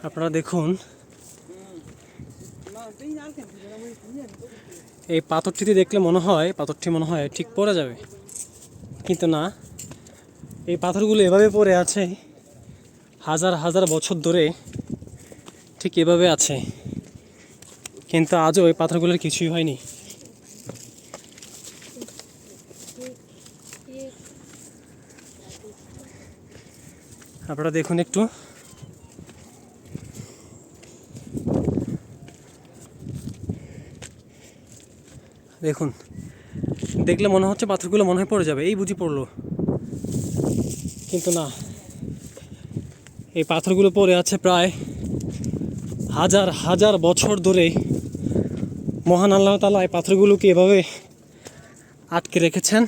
আপনারা দেখুন, এই পাথরটিতে দেখলে পাথরটি মনে হয় ঠিক পড়ে যাবে, কিন্তু না, এই পাথরগুলো এভাবে পড়ে আছে হাজার হাজার বছর ধরে, ঠিক এভাবে আছে, কিন্তু আজও এই পাথরগুলোর কিছুই হয়নি। আপনারা দেখুন একটু, দেখুন, দেখলে মনে হচ্ছে পাথরগুলো মনে হয় পড়ে যাবে, এই বুঝি পড়লো, কিন্তু না, এই পাথরগুলো পড়ে আছে প্রায় হাজার হাজার বছর ধরে। মহান আল্লাহ তাআলা এই পাথরগুলোকে এভাবে আটকে রেখেছেন।